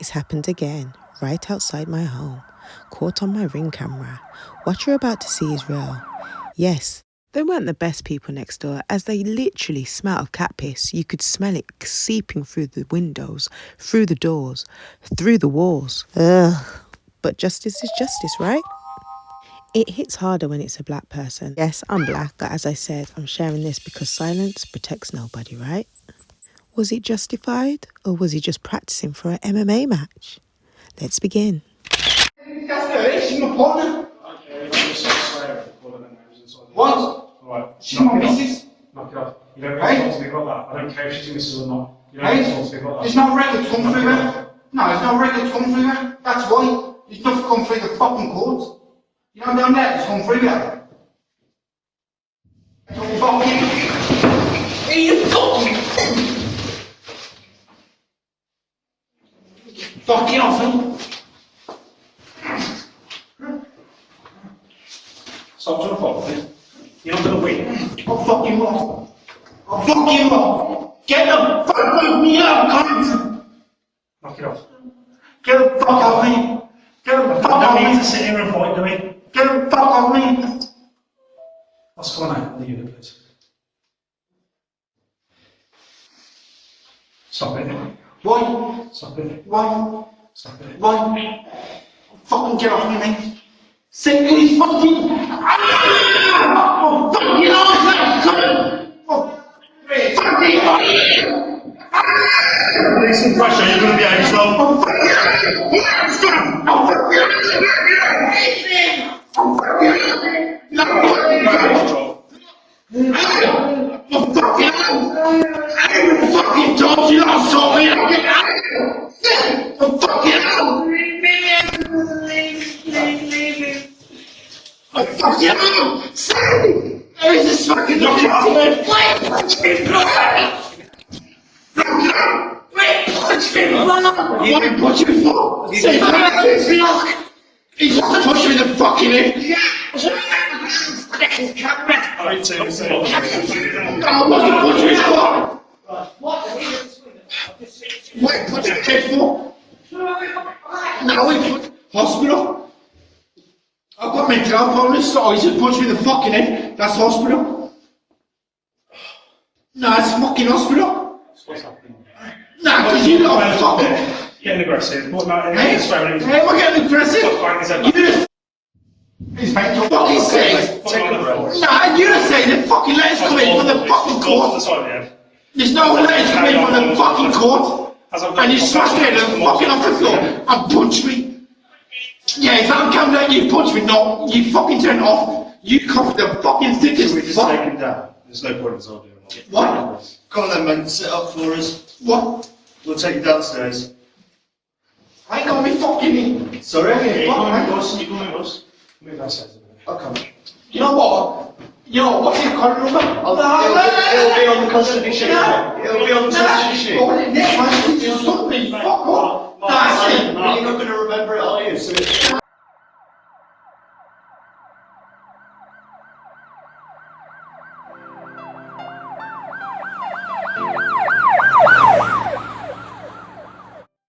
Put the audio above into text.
It's happened again, right outside my home, caught on my Ring camera. What you're about to see is real. Yes, they weren't the best people next door, as they literally smelt of cat piss. You could smell it seeping through the windows, through the doors, through the walls. Ugh. But justice is justice, right? It hits harder when it's a black person. Yes, I'm black, but as I said, I'm sharing this because silence protects nobody, right? Was it justified, or was he just practicing for an MMA match? Let's begin. She's my partner. What? Alright. She's my missus. Knock it off. You don't really talk to me about that. I don't care if she's your missus or not. You don't Hey, really talk to me about that. there's no record come through her. No, there's no record come through her. That's why. There's nothing come through the fucking court. You know down there, it's come through her. Fucking... Hey, you fucking... Fucking off, eh? Stop trying to follow me. You're not going to win. I'll fuck you off. I'll fuck you off. Get the fuck out of me out, cunt! Knock it off. Get the fuck out of me. Get the fuck I out don't need of to me. sit here and fight, do we? Get the fuck out of me. What's going on in the unit, please? Stop it. Why? Stop it. Why? Stop it. Why? Fucking get off me, mate. Say please fucking... Ah! Oh, fucking awesome! Oh, fucking... Need some pressure, you're going to behave yourself. Oh, fucking... Yes! Oh, fucking... Oh, fucking... No, oh, fucking... I fucking told you not to me! Oh, fucking... Oh, fuck you! Say! There's this fucking document! Wait, punch me, blood! Wait, punch me, blood! You didn't punch me for? Say, punch me, blood! He just pushed me in the fucking head! Yeah! I need to say Oh, what you punch me for? Wait, punch me head for? Now we put hospital? I've got mental health problems, so he just punched me in the fucking head. That's hospital. No, it's fucking hospital. what's happening. Nah, because you lot are fucking... Getting aggressive. What about Hey, am I getting aggressive? You just... He's mental. Fucking say. Nah, you just say the fucking letters come in from the fucking court. There's no letters come in from the fucking court. And you smashed me and fucking off the floor and punched me. Yeah, if I'm coming at you, punch me, no, you fucking turn it off. You cough the fucking thickest. We just take him down. There's no point in solving it. What? Come on then, man, sit up for us. What? We'll take you downstairs. I ain't gonna be fucking me. Sorry? You're Fuck, going man. with us. You're going with us. Move downstairs a minute. I'll come. You know what? What's your card number? It'll be on the custody sheet. It'll be on the custody sheet. Go on in there, man. You stop me. Fuck off. That's it. You're not going to remember it, are you? So